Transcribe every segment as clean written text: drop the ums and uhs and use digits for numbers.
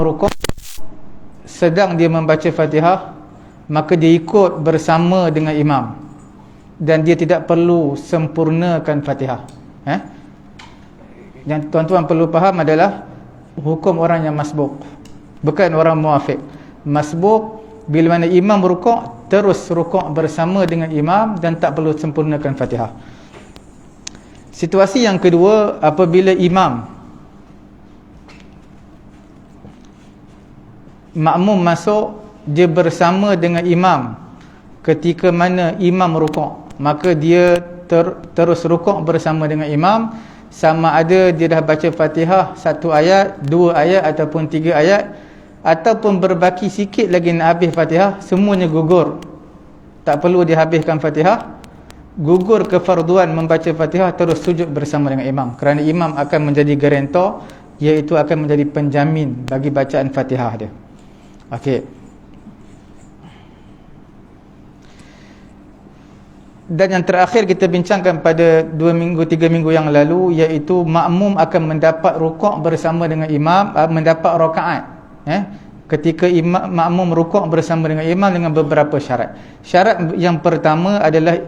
rukuk sedang dia membaca Fatihah, maka dia ikut bersama dengan imam dan dia tidak perlu sempurnakan Fatihah. Yang tuan-tuan perlu faham adalah hukum orang yang masbuk, bukan orang muafiq. Masbuk bila mana imam rukuk, terus rukuk bersama dengan imam dan tak perlu sempurnakan Fatihah. Situasi yang kedua, apabila makmum masuk, dia bersama dengan imam ketika mana imam rukuk, maka dia terus rukuk bersama dengan imam, sama ada dia dah baca Fatihah 1 ayat, 2 ayat ataupun 3 ayat, ataupun berbaki sikit lagi nak habis Fatihah, semuanya gugur, tak perlu dihabiskan Fatihah, gugur kefarduan membaca Fatihah, terus sujud bersama dengan imam, kerana imam akan menjadi garantor, iaitu akan menjadi penjamin bagi bacaan Fatihah dia. Okey. Dan yang terakhir kita bincangkan pada 2 minggu 3 minggu yang lalu, iaitu makmum akan mendapat rukuk bersama dengan imam, mendapat rakaat ketika makmum rukuk bersama dengan imam dengan beberapa syarat. Syarat yang pertama adalah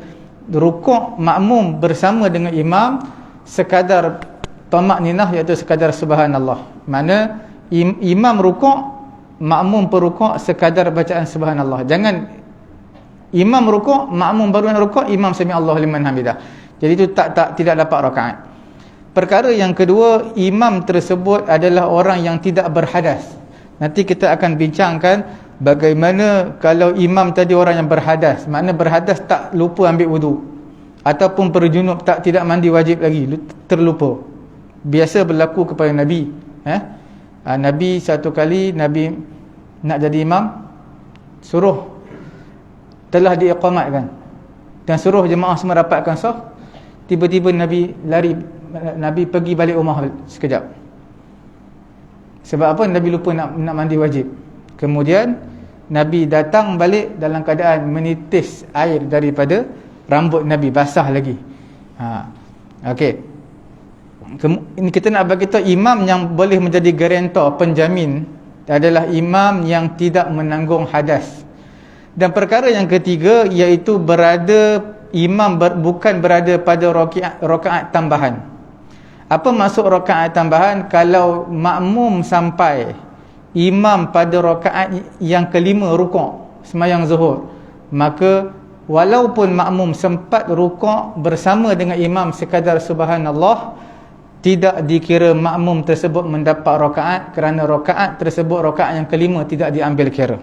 rukuk makmum bersama dengan imam sekadar tamakninah, iaitu sekadar subhanallah. Mana imam rukuk, makmum perukuk sekadar bacaan subhanallah. Jangan imam rukuk, makmum baru nak rukuk, imam sami Allahu liman hamidah. Jadi itu tidak dapat rakaat. Perkara yang kedua, imam tersebut adalah orang yang tidak berhadas. Nanti kita akan bincangkan bagaimana kalau imam tadi orang yang berhadas. Makna berhadas tak lupa ambil wudu, ataupun berjunub, tidak mandi wajib lagi, terlupa. Biasa berlaku kepada Nabi. Nabi satu kali, Nabi nak jadi imam, suruh, telah diiqamatkan dan suruh jemaah semua rapatkan saf. Tiba-tiba Nabi lari, Nabi pergi balik rumah sekejap. Sebab apa? Nabi lupa nak mandi wajib. Kemudian Nabi datang balik dalam keadaan menitis air daripada rambut Nabi, basah lagi. Okey. Ini kita nak bagi tahu, imam yang boleh menjadi garantor, penjamin, adalah imam yang tidak menanggung hadas. Dan perkara yang ketiga, iaitu imam bukan berada pada rakaat tambahan. Apa maksud rakaat tambahan? Kalau makmum sampai imam pada rakaat yang kelima rukuk sembahyang zuhur, maka walaupun makmum sempat rukuk bersama dengan imam sekadar subhanallah, tidak dikira makmum tersebut mendapat rakaat, kerana rakaat tersebut, rakaat yang kelima, tidak diambil kira.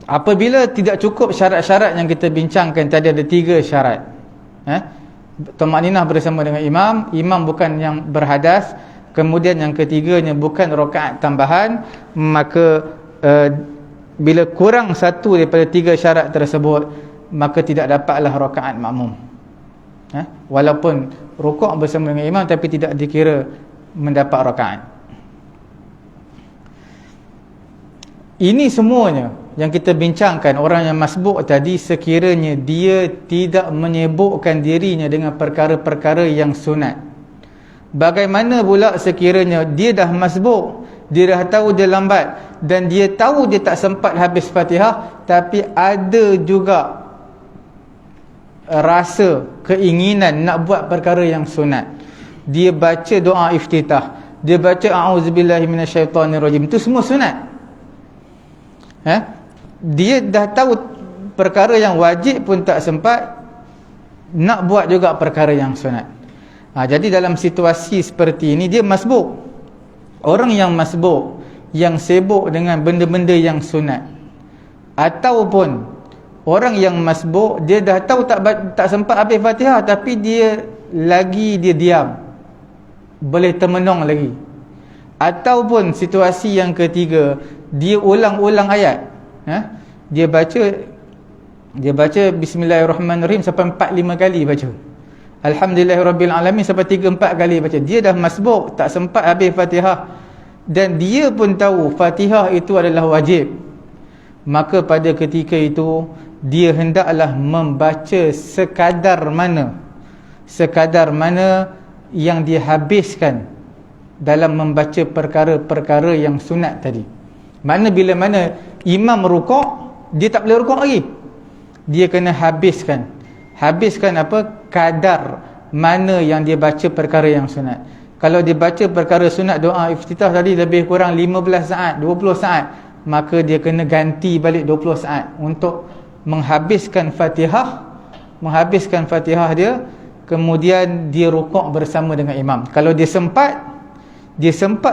Apabila tidak cukup syarat-syarat yang kita bincangkan tadi, ada 3 syarat. Tamakninah bersama dengan imam, imam bukan yang berhadas, kemudian yang ketiganya bukan rakaat tambahan, maka bila kurang satu daripada 3 syarat tersebut, maka tidak dapatlah rakaat makmum. Walaupun rukuk bersama dengan imam, tapi tidak dikira mendapat rakaat. Ini semuanya yang kita bincangkan, orang yang masbuk tadi, sekiranya dia tidak menyibukkan dirinya dengan perkara-perkara yang sunat. Bagaimana pula sekiranya dia dah masbuk, dia dah tahu dia lambat, dan dia tahu dia tak sempat habis Fatihah, tapi ada juga rasa keinginan nak buat perkara yang sunat. Dia baca doa iftitah, dia baca a'udzubillahi minasyaitonirrajim, itu semua sunat. Dia dah tahu perkara yang wajib pun tak sempat, nak buat juga perkara yang sunat. Jadi dalam situasi seperti ini, dia masbuk. Orang yang masbuk, yang sibuk dengan benda-benda yang sunat, ataupun orang yang masbuk, dia dah tahu tak sempat habis Fatihah, tapi dia diam, boleh termenung lagi. Ataupun situasi yang ketiga, dia ulang-ulang ayat. Dia baca bismillahirrahmanirrahim sampai 4-5 kali baca, alhamdulillahirabbilalamin sampai 3-4 kali baca. Dia dah masbuk, tak sempat habis Fatihah, dan dia pun tahu Fatihah itu adalah wajib. Maka pada ketika itu, dia hendaklah membaca sekadar mana yang dihabiskan dalam membaca perkara-perkara yang sunat tadi. Makna bila mana imam rukuk, dia tak boleh rukuk lagi. Dia kena habiskan apa? Kadar mana yang dia baca perkara yang sunat. Kalau dia baca perkara sunat doa iftitah tadi lebih kurang 15 saat, 20 saat, maka dia kena ganti balik 20 saat untuk menghabiskan Fatihah dia, kemudian dia rukuk bersama dengan imam. Kalau dia sempat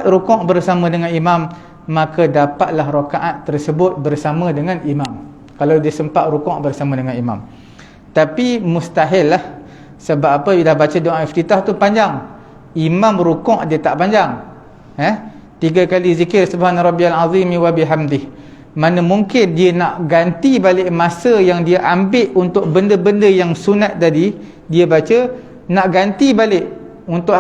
rukuk bersama dengan imam, maka dapatlah rakaat tersebut bersama dengan imam. Kalau dia sempat rukuk bersama dengan imam. Tapi mustahil lah. Sebab apa? Bila baca doa iftitah tu panjang, imam rukuk dia tak panjang. 3 kali zikir subhana rabbiyal azim wa bihamdih. Mana mungkin dia nak ganti balik masa yang dia ambil untuk benda-benda yang sunat tadi, dia baca, nak ganti balik untuk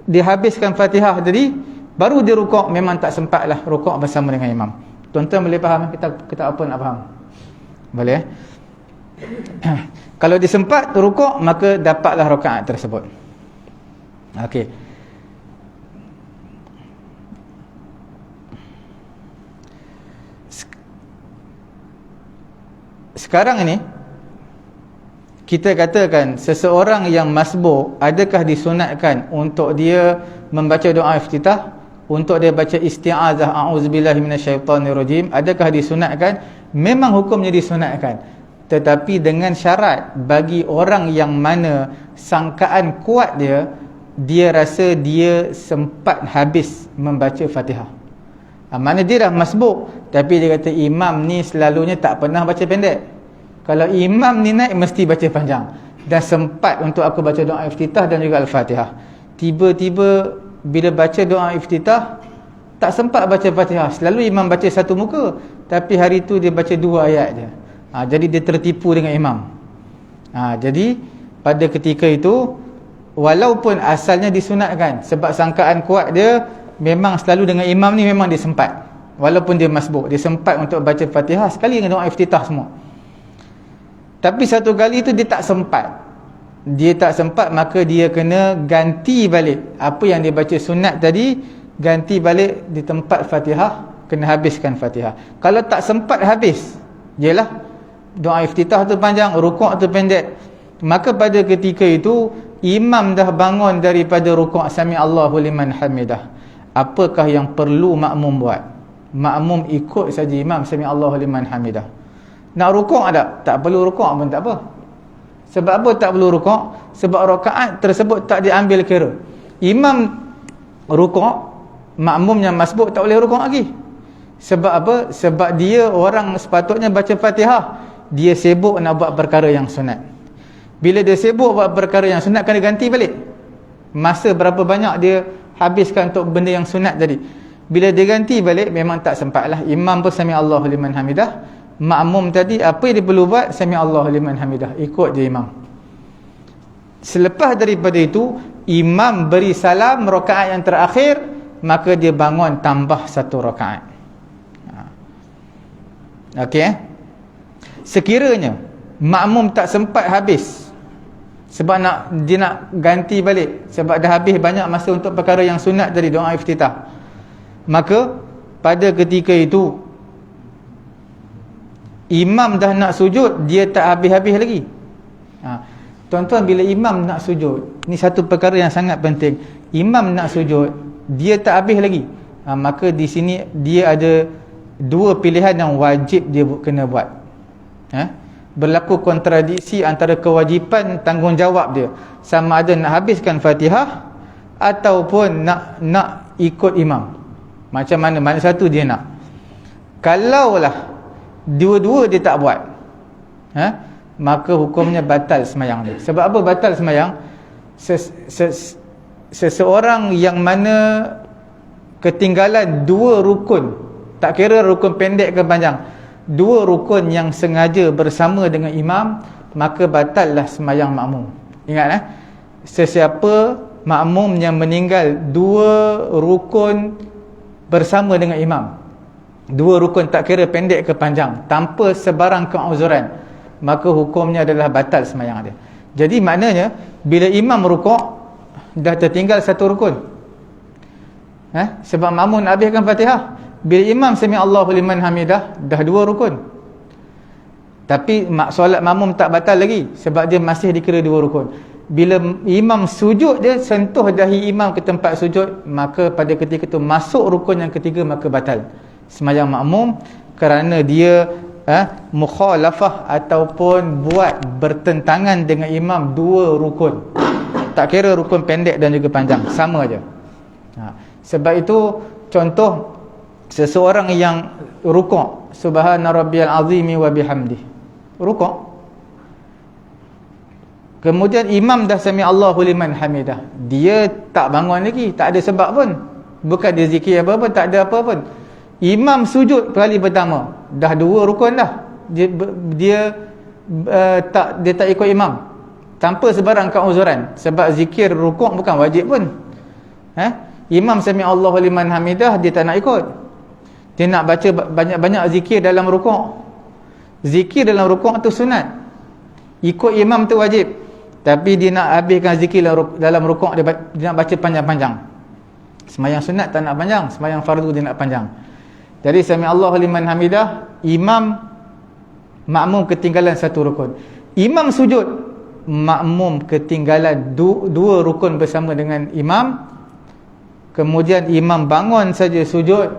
dia habiskan Fatihah tadi, baru dia rukuk, memang tak sempat lah rukuk bersama dengan imam. Tuan-tuan boleh faham? Kita apa nak faham? Boleh? Kalau dia sempat rukuk, maka dapatlah rakaat tersebut. Okey. Sekarang ini kita katakan seseorang yang masbuk, adakah disunatkan untuk dia membaca doa iftitah, untuk dia baca isti'azah a'udzubillahi minasyaitonirrajim? Adakah disunatkan? Memang hukumnya disunatkan, tetapi dengan syarat bagi orang yang mana sangkaan kuat dia rasa dia sempat habis membaca Fatihah. Mana dia dah masbuk, tapi dia kata imam ni selalunya tak pernah baca pendek. Kalau imam ni naik mesti baca panjang. Dah sempat untuk aku baca doa iftitah dan juga Al-Fatihah. Tiba-tiba bila baca doa iftitah tak sempat baca Fatihah. Selalu imam baca satu muka, tapi hari tu dia baca 2 ayat je. Jadi dia tertipu dengan imam. Jadi pada ketika itu, walaupun asalnya disunatkan, sebab sangkaan kuat dia memang selalu dengan imam ni memang dia sempat. Walaupun dia masbuk, dia sempat untuk baca Fatihah sekali dengan doa iftitah semua. Tapi satu kali itu dia tak sempat. Maka dia kena ganti balik apa yang dia baca sunat tadi, ganti balik di tempat Fatihah, kena habiskan Fatihah. Kalau tak sempat habis, jelah doa iftitah tu panjang, rukuk tu pendek, maka pada ketika itu imam dah bangun daripada rukuk, sami Allahu liman hamidah. Apakah yang perlu makmum buat? Makmum ikut saja imam, sami Allahu liman hamidah. Nak rukuk ada? Tak perlu rukuk pun tak apa. Sebab apa tak perlu rukuk? Sebab rakaat tersebut tak diambil kira. Imam rukuk, makmum yang masbuk tak boleh rukuk lagi. Sebab apa? Sebab dia orang sepatutnya baca Fatihah, dia sibuk nak buat perkara yang sunat. Bila dia sibuk buat perkara yang sunat, kena ganti balik. Masa berapa banyak dia habiskan untuk benda yang sunat tadi. Bila dia ganti balik, memang tak sempatlah. Imam pun sami Allahu liman hamidah. Makmum tadi apa yang dia perlu buat? Sami Allahu liman hamidah, ikut je imam. Selepas daripada itu, imam beri salam rakaat yang terakhir, maka dia bangun tambah 1 rakaat. Okey. Sekiranya makmum tak sempat habis, sebab dia nak ganti balik, sebab dah habis banyak masa untuk perkara yang sunat tadi, doa iftitah, maka pada ketika itu imam dah nak sujud, dia tak habis-habis lagi. Tuan-tuan, bila imam nak sujud, ni satu perkara yang sangat penting. Imam nak sujud, dia tak habis lagi, maka di sini dia ada 2 pilihan yang wajib dia kena buat. Berlaku kontradiksi antara kewajipan tanggungjawab dia, sama ada nak habiskan Fatihah ataupun nak ikut imam. Macam mana satu dia nak. Kalaulah dua-dua dia tak buat, maka hukumnya batal semayang dia. Sebab apa batal semayang? Seseorang yang mana ketinggalan 2 rukun, tak kira rukun pendek ke panjang, 2 rukun yang sengaja bersama dengan imam, maka batallah semayang makmum. Ingat, sesiapa makmum yang meninggal 2 rukun bersama dengan imam, 2 rukun tak kira pendek ke panjang, tanpa sebarang keuzuran, maka hukumnya adalah batal semayang dia. Jadi maknanya bila imam rukuk, dah tertinggal 1 rukun, Sebab makmum nak habiskan Fatihah. Bila imam sami Allahu liman hamidah, dah 2 rukun. Tapi solat makmum tak batal lagi sebab dia masih dikira 2 rukun. Bila imam sujud, dia sentuh dahi imam ke tempat sujud, maka pada ketika itu masuk rukun yang ketiga, maka batal sembahyang makmum, kerana dia mukhalafah ataupun buat bertentangan dengan imam 2 rukun. Tak kira rukun pendek dan juga panjang, sama aja. Sebab itu contoh seseorang yang rukuk, subhana rabbiyal azimi wa bihamdi, rukuk, kemudian imam dah sami Allahu liman hamidah, dia tak bangun lagi, tak ada sebab pun, bukan dia zikir apa pun, tak ada apa pun. Imam sujud kali pertama, dah 2 rukun dah, dia tak ikut imam tanpa sebarang keuzuran, sebab zikir rukuk bukan wajib pun. Imam sami Allahu liman hamidah, dia tak nak ikut, dia nak baca banyak-banyak zikir dalam rukuk. Zikir dalam rukuk tu sunat, ikut imam tu wajib, tapi dia nak habiskan zikir dalam rukuk, dia nak baca panjang-panjang. Sembahyang sunat tak nak panjang, sembahyang fardu dia nak panjang. Jadi sami Allahu liman hamidah, imam, makmum ketinggalan 1 rukun. Imam sujud, makmum ketinggalan 2 rukun bersama dengan imam. Kemudian imam bangun saja sujud,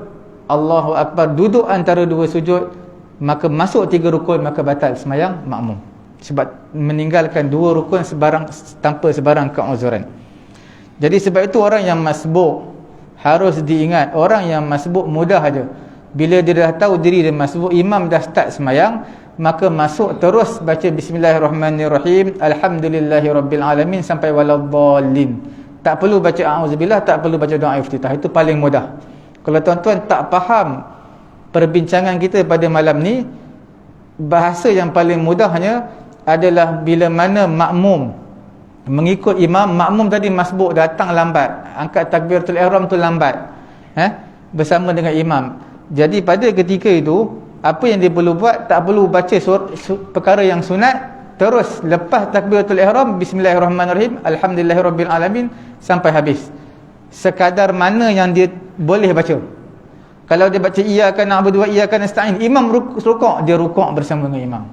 Allahu Akbar, duduk antara 2 sujud, maka masuk 3 rukun, maka batal sembahyang makmum, sebab meninggalkan 2 rukun tanpa sebarang keuzuran. Jadi sebab itu orang yang masbuk harus diingat. Orang yang masbuk mudah aja, bila dia dah tahu diri dia masbuk, imam dah start sembahyang, maka masuk terus baca bismillahirrahmanirrahim, alhamdulillahirabbil sampai waladdallin. Tak perlu baca a'udzubillah, tak perlu baca doa iftitah. Itu paling mudah. Kalau tuan-tuan tak faham perbincangan kita pada malam ni, bahasa yang paling mudahnya adalah bila mana makmum mengikut imam. Makmum tadi masbuk, datang lambat, angkat takbiratul ihram tu lambat, bersama dengan imam. Jadi pada ketika itu, apa yang dia perlu buat, tak perlu baca perkara yang sunat, terus lepas takbiratul ihram, bismillahirrahmanirrahim, alhamdulillahirabbil alamin sampai habis. Sekadar mana yang dia boleh baca. Kalau dia baca iyyaka na'budu wa iyyaka nasta'in, imam rukuk, dia rukuk bersama dengan imam.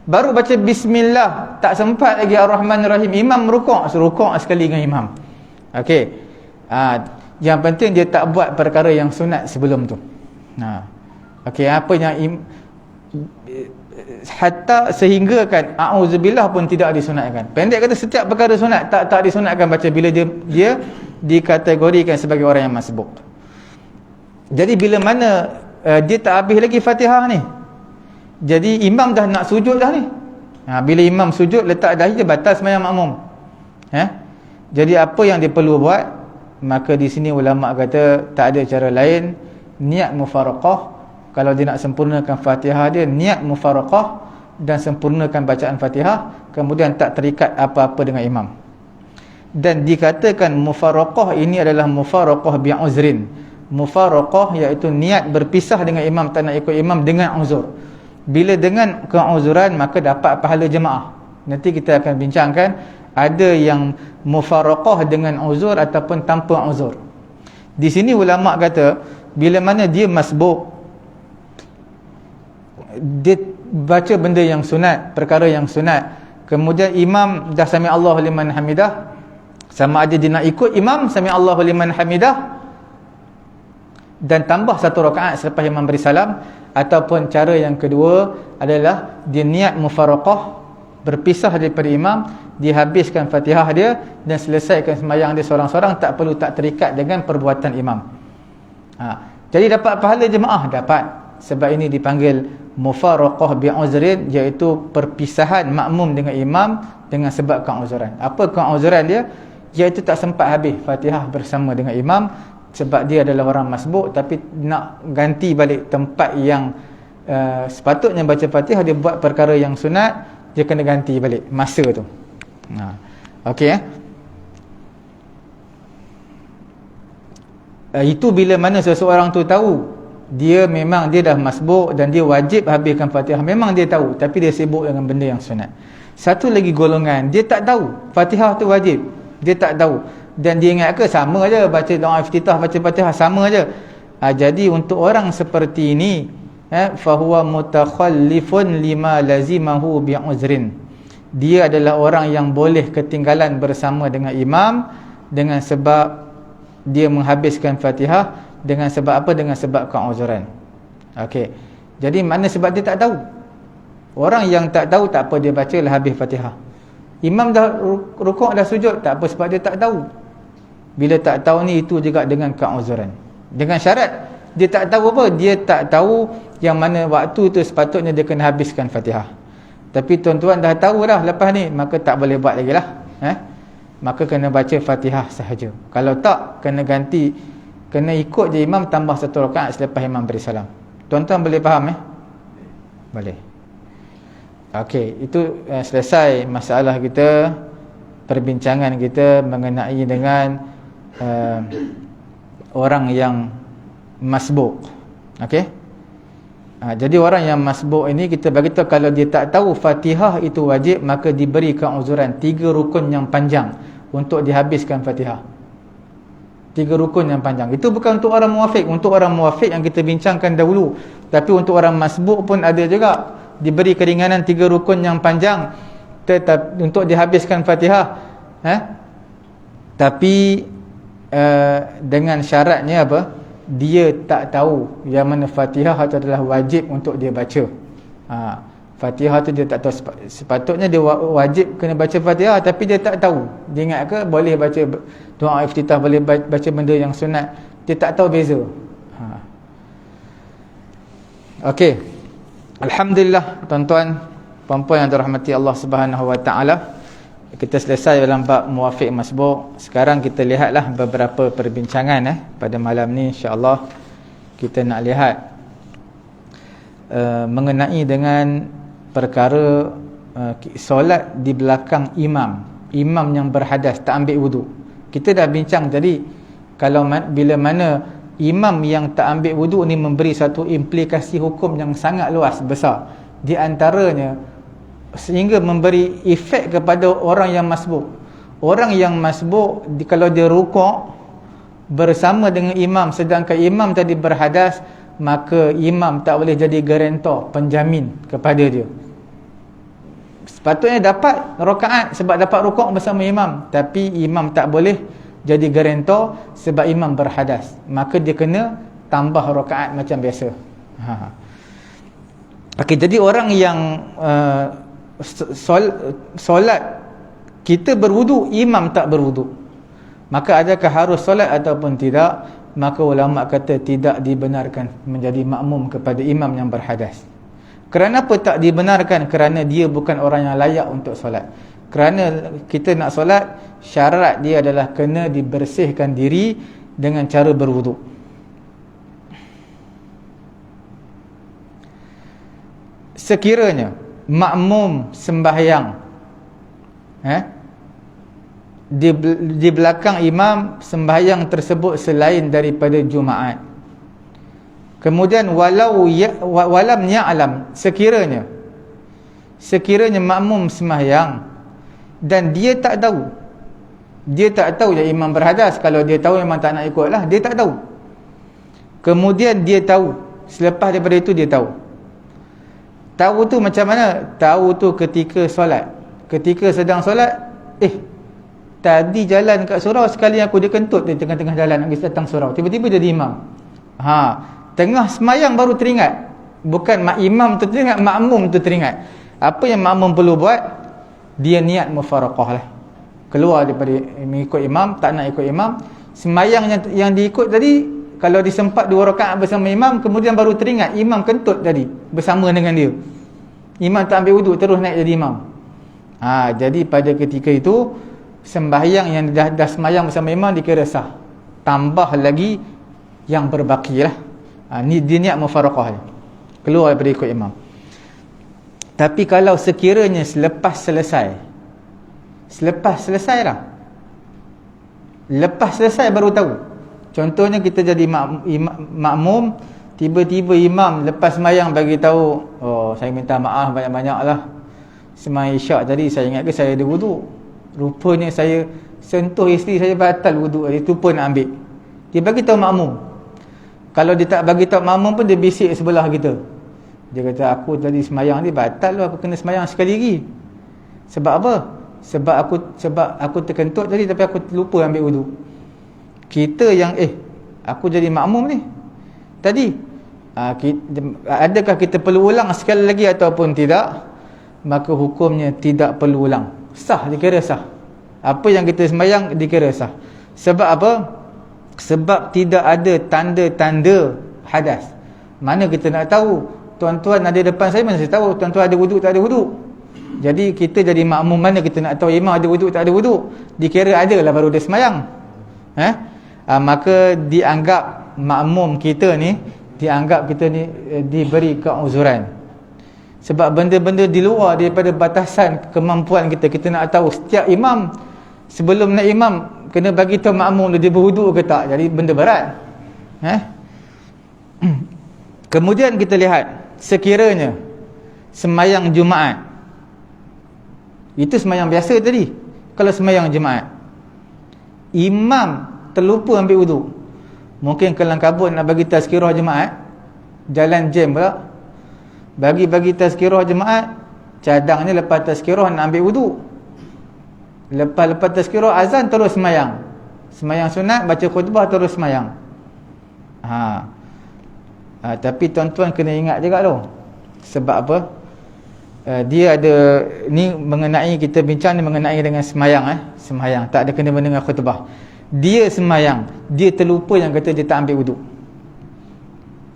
Baru baca bismillah, tak sempat lagi ar-rahmanir-rahim, imam rukuk sekali dengan imam. Okey. Yang penting dia tak buat perkara yang sunat sebelum tu. Okey, apa yang hatta sehingga kan a'udzubillah pun tidak disunatkan. Pendek kata, setiap perkara sunat tak disunatkan baca bila dia dikategorikan sebagai orang yang masbuk. Jadi bila mana dia tak habis lagi Fatihah ni, jadi imam dah nak sujud dah ni. Bila imam sujud, letak dahi, dia batal sembahyang makmum. Jadi apa yang dia perlu buat? Maka di sini ulama kata tak ada cara lain, niat mufaraqah. Kalau dia nak sempurnakan Fatihah dia, niat mufaraqah dan sempurnakan bacaan Fatihah, kemudian tak terikat apa-apa dengan imam. Dan dikatakan mufaraqah ini adalah mufaraqah bi'uzrin. Mufaraqah iaitu niat berpisah dengan imam, tak nak ikut imam dengan uzur. Bila dengan keuzuran, maka dapat pahala jemaah. Nanti kita akan bincangkan ada yang mufaraqah dengan uzur ataupun tanpa uzur. Di sini ulama kata bila mana dia masbuk, dia baca benda yang sunat, perkara yang sunat, kemudian imam dah sami Allahu liman hamidah, sama ada dia nak ikut imam sami Allahu liman hamidah dan tambah 1 rakaat selepas imam beri salam, ataupun cara yang kedua adalah dia niat mufaraqah, berpisah daripada imam, dihabiskan Fatihah dia dan selesaikan sembahyang dia seorang-seorang, tak perlu tak terikat dengan perbuatan imam. Jadi dapat pahala jemaah, dapat. Sebab ini dipanggil mufaraqah bi'uzrin, iaitu perpisahan makmum dengan imam dengan sebab keuzuran. Apa keuzuran dia? Iaitu tak sempat habis Fatihah bersama dengan imam, sebab dia adalah orang masbuk, tapi nak ganti balik tempat yang sepatutnya baca Fatihah, dia buat perkara yang sunat, dia kena ganti balik masa tu. Okey. Itu bila mana seseorang tu tahu dia dah masbuk dan dia wajib habiskan Fatihah. Memang dia tahu, tapi dia sibuk dengan benda yang sunat. Satu lagi golongan, dia tak tahu Fatihah tu wajib, dia tak tahu, dan dia ingat ke sama aja baca doa iftitah, baca Fatihah sama aja. Jadi untuk orang seperti ini, fahuwa mutakhallifun lima lazimahu bi'uzrin. Dia adalah orang yang boleh ketinggalan bersama dengan imam dengan sebab dia menghabiskan Fatihah. Dengan sebab apa? Dengan sebab keuzuran. Okey. Jadi mana sebab dia tak tahu? Orang yang tak tahu tak apa, dia bacalah habis Fatihah. Imam dah rukuk dah sujud, tak apa sebab dia tak tahu. Bila tak tahu ni, itu juga dengan keuzuran. Dengan syarat dia tak tahu apa? Dia tak tahu yang mana waktu tu sepatutnya dia kena habiskan Fatihah. Tapi tuan-tuan dah tahu dah lepas ni, maka tak boleh buat lagi lah. Maka kena baca Fatihah sahaja. Kalau tak, kena ganti, kena ikut je imam tambah satu rakaat selepas imam beri salam. Tuan-tuan boleh faham Boleh. Okey, itu selesai masalah kita, perbincangan kita mengenai dengan orang yang masbuk. Okey. Jadi orang yang masbuk ini kita bagi tahu kalau dia tak tahu Fatihah itu wajib, maka diberikan uzuran 3 rukun yang panjang untuk dihabiskan Fatihah. 3 rukun yang panjang. Itu bukan untuk orang muwafiq. Untuk orang muwafiq yang kita bincangkan dahulu. Tapi untuk orang masbuk pun ada juga diberi keringanan 3 rukun yang panjang tetap untuk dihabiskan Fatihah. Tapi dengan syaratnya apa? Dia tak tahu yang mana Fatihah itu adalah wajib untuk dia baca. Fatihah tu dia tak tahu. Sepatutnya dia wajib kena baca Fatihah, tapi dia tak tahu. Dia ingat ke boleh baca doa iftitah, boleh baca benda yang sunat, dia tak tahu beza. Okey. Alhamdulillah tuan-tuan, puan-puan yang dirahmati Allah Subhanahu wa taala. Kita selesai dalam bab muwafiq masbuk. Sekarang kita lihatlah beberapa perbincangan pada malam ni, insya-Allah kita nak lihat mengenai dengan perkara solat di belakang imam yang berhadas tak ambil wudu. Kita dah bincang tadi, kalau bila mana imam yang tak ambil wudu ni memberi satu implikasi hukum yang sangat luas, besar. Di antaranya sehingga memberi efek kepada orang yang masbuk. Orang yang masbuk kalau dia rukuk bersama dengan imam sedangkan imam tadi berhadas, maka imam tak boleh jadi garantor, penjamin kepada dia. Sepatutnya dapat rakaat sebab dapat rukuk bersama imam, tapi imam tak boleh jadi garantor sebab imam berhadas, maka dia kena tambah rakaat macam biasa. Okey, jadi orang yang solat kita berwudu, imam tak berwudu, maka adakah harus solat ataupun tidak? Maka ulama kata tidak dibenarkan menjadi makmum kepada imam yang berhadas. Kerana apa tak dibenarkan? Kerana dia bukan orang yang layak untuk solat. Kerana kita nak solat, syarat dia adalah kena dibersihkan diri dengan cara berwudu. Sekiranya makmum sembahyang di belakang imam, sembahyang tersebut selain daripada Jumaat, kemudian walam ya'lam, sekiranya makmum sembahyang dan dia tak tahu yang imam berhadas. Kalau dia tahu memang tak nak ikut lah, dia tak tahu. Kemudian dia tahu, selepas daripada itu dia tahu tu macam mana? Tahu tu ketika solat, ketika sedang solat, tadi jalan kat surau, sekali aku dia kentut di tengah-tengah jalan habis datang surau, tiba-tiba jadi imam. Tengah semayang baru teringat. Bukan imam tu teringat, makmum tu teringat. Apa yang makmum perlu buat? Dia niat mufaraqah lah, keluar daripada mengikut imam, tak nak ikut imam. Semayang yang diikut tadi, kalau disempat 2 rakaat bersama imam, kemudian baru teringat imam kentut tadi bersama dengan dia, imam tak ambil wuduk, terus naik jadi imam. Jadi pada ketika itu sembahyang yang dah semayang bersama imam dikira sah, tambah lagi yang berbaki lah. Ni dia niat mufaraqah, keluar daripada ikut imam. Tapi kalau sekiranya selepas selesai lah, lepas selesai baru tahu. Contohnya kita jadi makmum, tiba-tiba imam lepas sembahyang bagi tahu, saya minta maaf banyak-banyak lah, sembahyang isyak tadi saya ingat ke saya ada wuduk, rupanya saya sentuh isteri saya batal wuduk, dia lupa nak ambil. Dia bagi tahu makmum. Kalau dia tak bagi tahu makmum pun dia bisik sebelah kita. Dia kata, aku tadi semayang ni batal lah, aku kena semayang sekali lagi. Sebab apa? Sebab aku terkentut tadi, tapi aku lupa ambil wuduk. Kita yang aku jadi makmum ni tadi, adakah kita perlu ulang sekali lagi ataupun tidak? Maka hukumnya tidak perlu ulang, sah, dikira sah. Apa yang kita semayang dikira sah. Sebab apa? Sebab tidak ada tanda-tanda hadas. Mana kita nak tahu? Tuan-tuan ada depan saya, mana saya tahu tuan-tuan ada wuduk tak ada wuduk? Jadi kita jadi makmum, mana kita nak tahu imam ada wuduk tak ada wuduk? Dikira ada lah baru dia semayang. Maka dianggap makmum kita ni, dianggap kita ni diberi keuzuran. Sebab benda-benda di luar daripada batasan kemampuan kita. Kita nak tahu setiap imam sebelum nak imam kena bagi tahu makmum dia berwuduk ke tak. Jadi benda berat. Kemudian kita lihat, sekiranya semayang Jumaat, itu semayang biasa tadi. Kalau semayang Jumaat, imam terlupa ambil wuduk, mungkin kelang kabut nak bagi tazkirah Jumaat, jalan jam pula, bagi tazkirah Jumaat, cadangnya lepas tazkirah nak ambil wuduk. Lepas tazkirah azan terus semayang. Semayang sunat, baca khutbah terus semayang. Tapi tuan-tuan kena ingat juga tu. Sebab apa? Dia ada ni mengenai, kita bincang ni mengenai dengan semayang. Semayang tak ada kena dengan khutbah. Dia semayang, dia terlupa yang kata dia tak ambil wuduk.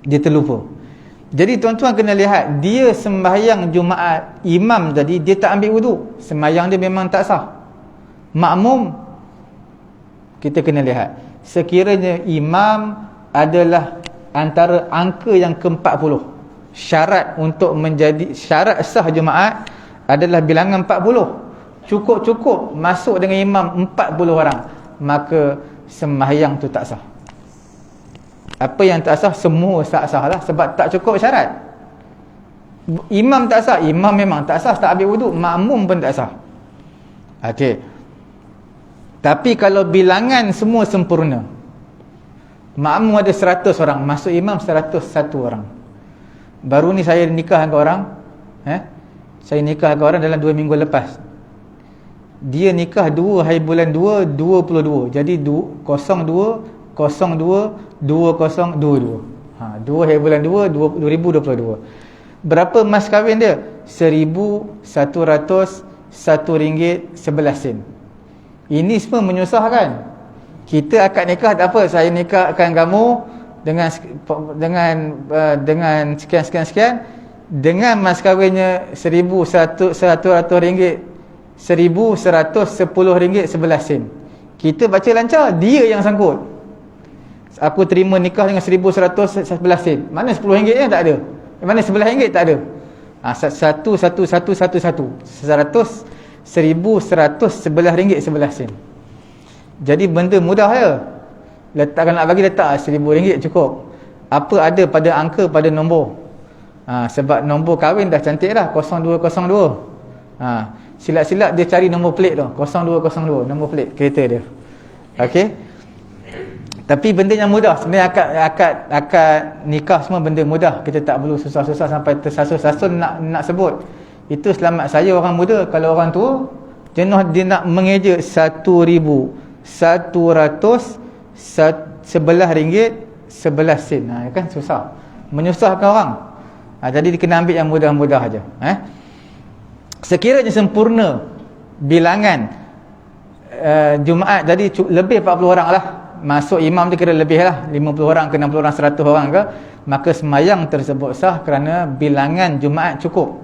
Dia terlupa. Jadi tuan-tuan kena lihat, dia sembahyang Jumaat, imam tadi dia tak ambil wuduk, sembahyang dia memang tak sah. Makmum, kita kena lihat, sekiranya imam adalah antara angka yang ke-40, syarat untuk menjadi syarat sah Jumaat adalah bilangan 40, cukup-cukup masuk dengan imam 40 orang, maka sembahyang tu tak sah. Apa yang tak sah, semua tak sah lah, sebab tak cukup syarat. Imam tak sah, imam memang tak sah, tak ambil wuduk, makmum pun tak sah. Okey. Tapi kalau bilangan semua sempurna, makmum ada 100 orang, masuk imam 101 orang. Baru ni saya nikah dengan orang, saya nikah dengan orang dalam 2 minggu lepas. Dia nikah 2 hari bulan 2 22. Jadi 02 02 2022. 2 hari bulan 2 2022. Berapa mas kahwin dia? RM1,101.11. Ini semua menyusahkan. Kita akad nikah tak apa, saya nikahkan kamu dengan sekian dengan mas kahwinnya RM1,100, RM1,110.11. Kita baca lancar, dia yang sangkut. Aku terima nikah dengan RM1,111. Mana RM10 tak ada? Mana RM11 tak ada? 1,111.11. Jadi benda mudah je. Kalau nak bagi letak RM1,000 cukup. Apa ada pada angka, pada nombor. Sebab nombor kahwin dah cantik dah, 0202. Silat-silat dia cari nombor plate tu, 0202, nombor plate kereta dia. Okey. Tapi benda yang mudah sebenarnya, akad nikah semua benda mudah. Kita tak perlu susah-susah sampai tersasul-sasul nak sebut. Itu selamat saya orang muda. Kalau orang tua jenuh dia nak mengeja RM1,111.11. Kan susah, menyusahkan orang. Jadi dia kena ambil yang mudah-mudah aja. Sekiranya sempurna bilangan Jumaat, jadi lebih 40 orang lah. Masuk imam dia kira lebih lah, 50 orang ke 60 orang, 100 orang ke, maka semayang tersebut sah kerana bilangan Jumaat cukup.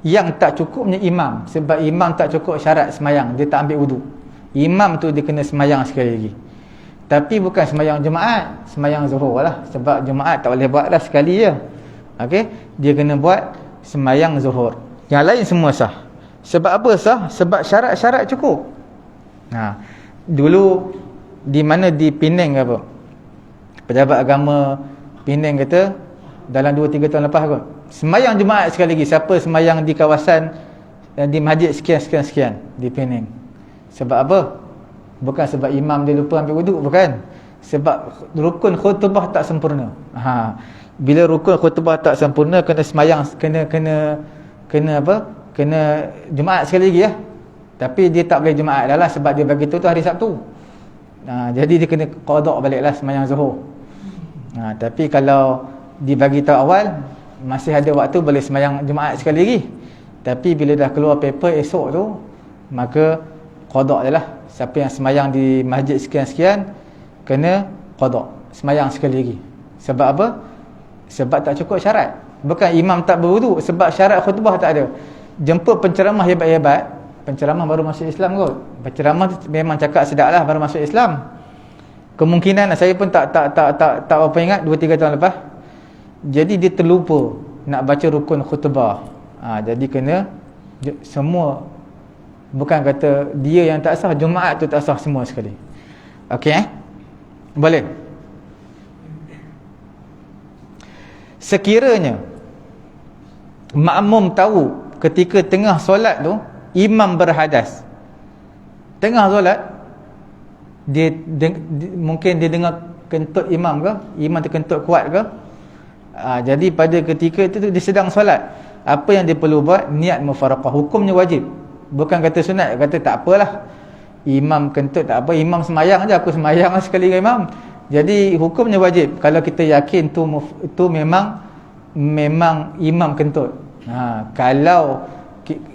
Yang tak cukupnya imam, sebab imam tak cukup syarat semayang, dia tak ambil wuduk. Imam tu dia kena semayang sekali lagi. Tapi bukan semayang Jumaat, semayang Zuhur lah. Sebab Jumaat tak boleh buat dah sekali je. Okey, dia kena buat semayang Zuhur. Yang lain semua sah. Sebab apa sah? Sebab syarat-syarat cukup. Dulu di mana, di Penang apa, pejabat agama Penang kata dalam 2-3 tahun lepas kot, semayang Jumaat sekali lagi siapa semayang di kawasan di masjid sekian di Penang. Sebab apa? Bukan sebab imam dia lupa ambil wuduk, bukan. Sebab rukun khutbah tak sempurna. Bila rukun khutbah tak sempurna, kena semayang, kena apa? Kena Jumaat sekali lagi ya. Tapi dia tak boleh Jumaat dah lah, sebab dia bagi tu hari Sabtu. Jadi dia kena qada baliklah semayang Zuhur. Tapi kalau dibagi tahu awal, masih ada waktu, boleh semayang Jumaat sekali lagi. Tapi bila dah keluar paper esok tu, maka qada je lah. Siapa yang semayang di masjid sekian-sekian, kena qada, semayang sekali lagi. Sebab apa? Sebab tak cukup syarat. Bukan imam tak berwuduk, sebab syarat khutbah tak ada. Jumpa penceramah hebat-hebat, penceramah baru masuk Islam kot. Penceramah memang cakap sedap lah, baru masuk Islam. Kemungkinan saya pun tak apa ingat 2-3 tahun lepas. Jadi dia terlupa nak baca rukun khutbah. Jadi kena semua, bukan kata dia yang tak sah, Jumaat tu tak sah semua sekali. Okey boleh. Sekiranya makmum tahu ketika tengah solat tu imam berhadas, tengah solat mungkin dia dengar kentut imam ke, imam terkentut kuat ke, jadi pada ketika itu dia sedang solat, apa yang dia perlu buat? Niat mufaraqah. Hukumnya wajib, bukan kata sunat. Kata tak apalah, imam kentut tak apa, imam semayang je, aku semayang sekali dengan imam. Jadi hukumnya wajib kalau kita yakin tu memang imam kentut.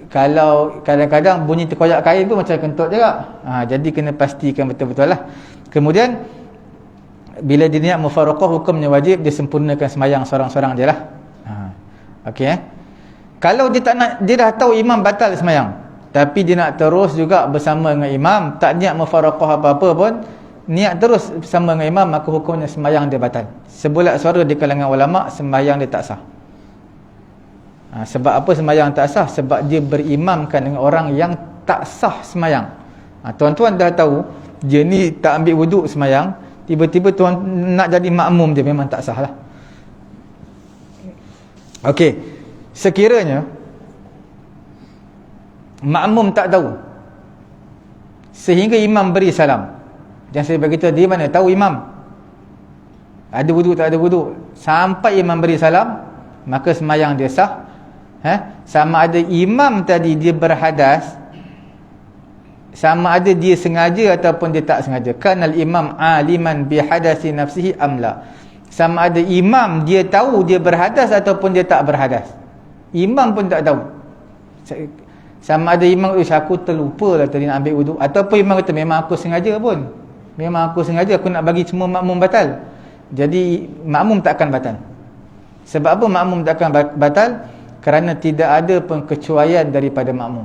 Kalau kadang-kadang bunyi terkoyak kain pun macam kentut juga. Jadi kena pastikan betul-betul lah. Kemudian bila dia niat mufaraqah, hukumnya wajib, dia sempurnakan semayang seorang-seorang je lah. Okey Kalau dia tak nak, dia dah tahu imam batal semayang, tapi dia nak terus juga bersama dengan imam, tak niat mufaraqah apa-apa pun, niat terus bersama dengan imam, maka hukumnya semayang dia batal. Sebulat suara di kalangan ulama', semayang dia tak sah. Sebab apa semayang tak sah? Sebab dia berimamkan dengan orang yang tak sah semayang. Tuan-tuan dah tahu, dia ni tak ambil wuduk semayang, tiba-tiba tuan nak jadi makmum dia, memang tak sah lah. Okey, sekiranya makmum tak tahu sehingga imam beri salam, jangan saya beritahu dia mana tahu imam ada wuduk tak ada wuduk, sampai imam beri salam, maka semayang dia sah. Sama ada imam tadi dia berhadas, sama ada dia sengaja ataupun dia tak sengaja. Kanal imam aliman bihadasi nafsihi amla, sama ada imam dia tahu dia berhadas ataupun dia tak berhadas. Imam pun tak tahu. Sama ada imam aku terlupa lah tadi nak ambil wuduk, ataupun imam kata memang aku sengaja pun, memang aku sengaja, aku nak bagi semua makmum batal. Jadi makmum takkan batal. Sebab apa makmum takkan batal? Kerana tidak ada pengecualian daripada makmum.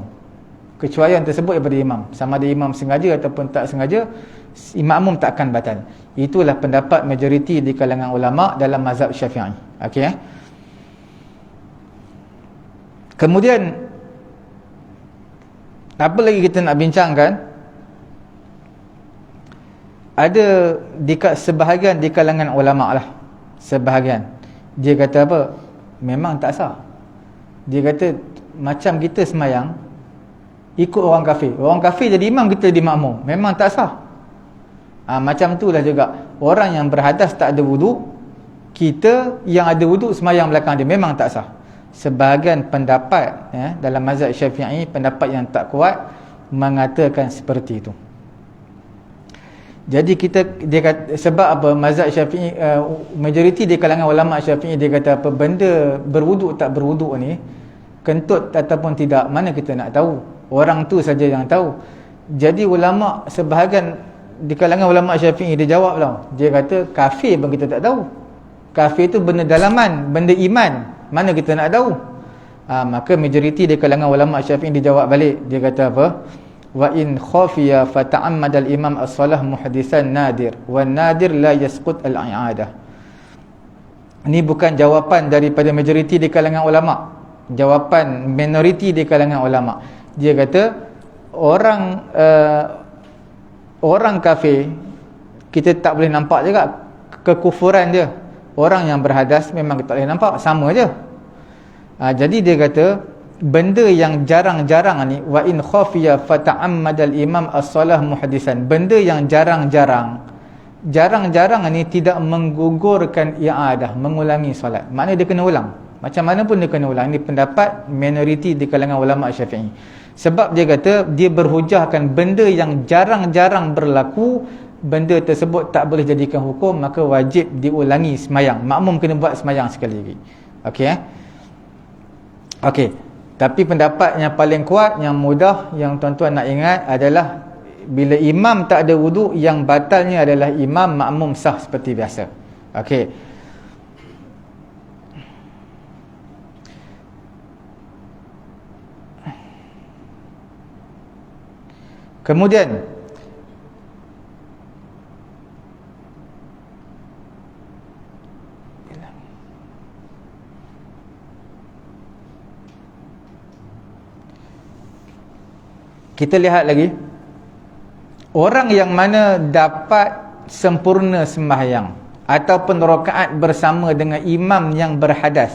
Kecualian tersebut daripada imam. Sama ada imam sengaja ataupun tak sengaja, makmum takkan batal. Itulah pendapat majoriti di kalangan ulama' dalam mazhab Syafi'i. Okey Kemudian apa lagi kita nak bincangkan? Ada sebahagian di kalangan ulama' lah, sebahagian dia kata apa? Memang tak sah. Dia kata macam kita semayang ikut orang kafir, orang kafir jadi imam, kita jadi makmum, memang tak sah. Macam itulah juga orang yang berhadas tak ada wuduk, kita yang ada wuduk semayang belakang dia, memang tak sah. Sebahagian pendapat dalam mazhab Syafi'i, pendapat yang tak kuat, mengatakan seperti itu. Jadi dia kata, sebab apa mazhab Syafi'i, majoriti di kalangan ulama Syafi'i, dia kata apa, benda berwuduk tak berwuduk ni, kentut ataupun tidak, mana kita nak tahu, orang tu saja yang tahu. Jadi ulama, sebahagian di kalangan ulama Syafi'i, dia jawab lah, dia kata kafir pun kita tak tahu. Kafir tu benda dalaman, benda iman, mana kita nak tahu. Maka majoriti di kalangan ulama Syafi'i dia jawab balik, dia kata apa, wa in khafiya fata'ammad al-imam as-salah muhdisan nadir, wa nadir la yasqut al-i'adah. Ini bukan jawapan daripada majoriti di kalangan ulama, jawapan minoriti di kalangan ulama. Dia kata orang kafir kita tak boleh nampak juga kekufuran dia. Orang yang berhadas memang kita tak boleh nampak, sama je. Jadi dia kata benda yang jarang-jarang ni, wa in khafiya fata'ammadal imam as-salah muhaddisan, benda yang jarang-jarang ni tidak menggugurkan i'adah, mengulangi solat. Maknanya dia kena ulang. Macam mana pun dia kena ulang. Ini pendapat minoriti di kalangan ulama Syafi'i. Sebab dia kata dia berhujahkan benda yang jarang-jarang berlaku, benda tersebut tak boleh jadikan hukum, maka wajib diulangi semayang. Makmum kena buat semayang sekali lagi. Okey Okey. Tapi pendapat yang paling kuat, yang mudah, yang tuan-tuan nak ingat adalah bila imam tak ada wuduk, yang batalnya adalah imam, makmum sah seperti biasa. Okey. Kemudian kita lihat lagi orang yang mana dapat sempurna sembahyang ataupun rakaat bersama dengan imam yang berhadas.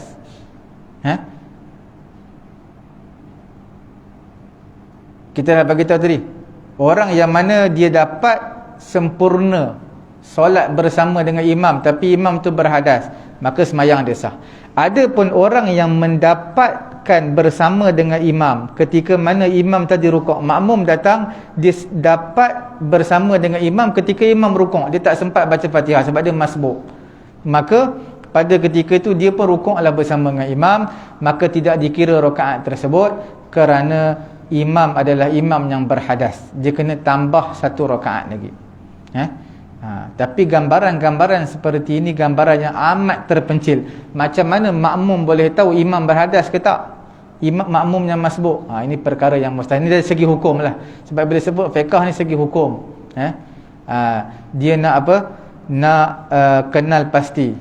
Kita dah bagi tahu tadi, orang yang mana dia dapat sempurna solat bersama dengan imam tapi imam tu berhadas, maka sembahyang dia sah. Ada pun orang yang mendapatkan bersama dengan imam ketika mana imam tadi rukuk, makmum datang, dia dapat bersama dengan imam ketika imam rukuk, dia tak sempat baca Fatihah sebab dia masbuk, maka pada ketika itu dia pun rukuklah bersama dengan imam, maka tidak dikira rakaat tersebut kerana imam adalah imam yang berhadas, dia kena tambah satu rakaat lagi. Tapi gambaran-gambaran seperti ini gambaran yang amat terpencil. Macam mana makmum boleh tahu imam berhadas ke tak? Imam makmum yang masbuk. Ini perkara yang mustahil. Ini dari segi hukum lah. Sebab bila sebut fiqh ni segi hukum. Dia nak apa? Nak kenal pasti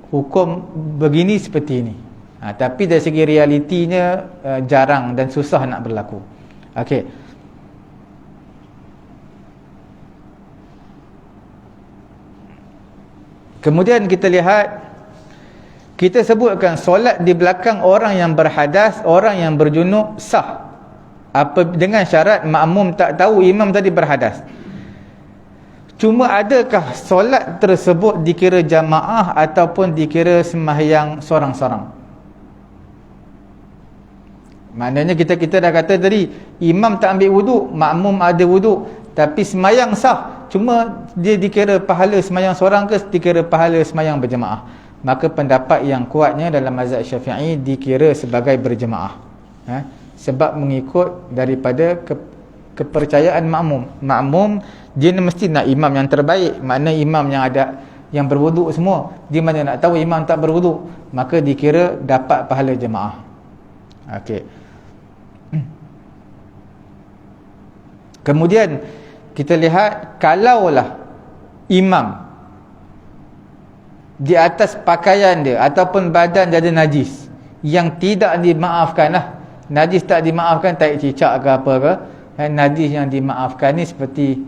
hukum begini seperti ini. Tapi dari segi realitinya jarang dan susah nak berlaku. Okey. Kemudian kita lihat, kita sebutkan solat di belakang orang yang berhadas, orang yang berjunub sah. Apa dengan syarat makmum tak tahu imam tadi berhadas. Cuma adakah solat tersebut dikira jamaah ataupun dikira sembahyang sorang-sorang? Maknanya kita dah kata tadi, imam tak ambil wuduk, makmum ada wuduk, tapi sembahyang sah. Cuma dia dikira pahala sembahyang seorang ke dikira pahala sembahyang berjemaah? Maka pendapat yang kuatnya dalam mazhab Syafi'i dikira sebagai berjemaah. Sebab mengikut daripada kepercayaan makmum. Makmum dia mesti nak imam yang terbaik. Makna imam yang ada yang berwuduk semua, dia mana nak tahu imam tak berwuduk, maka dikira dapat pahala jemaah. Okey. Kemudian kita lihat, kalaulah imam di atas pakaian dia ataupun badan dia ada najis yang tidak dimaafkan lah. Najis tak dimaafkan, tahi cicak ke apa ke. Najis yang dimaafkan ni seperti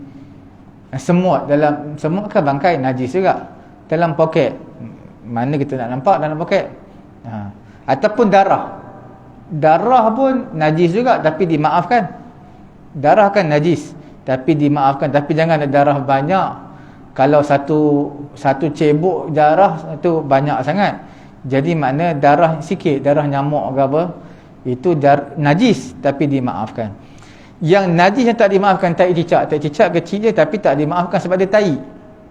semut. Dalam semut kan bangkai, najis juga. Dalam poket, mana kita nak nampak dalam poket? Ataupun darah. Darah pun najis juga tapi dimaafkan. Darah kan najis tapi dimaafkan, tapi jangan ada darah banyak. Kalau satu cebok darah tu banyak sangat, jadi makna darah sikit, darah nyamuk ke apa, itu najis tapi dimaafkan. Yang najis yang tak dimaafkan, tai cicak. Tai cicak kecil je tapi tak dimaafkan sebab dia tai.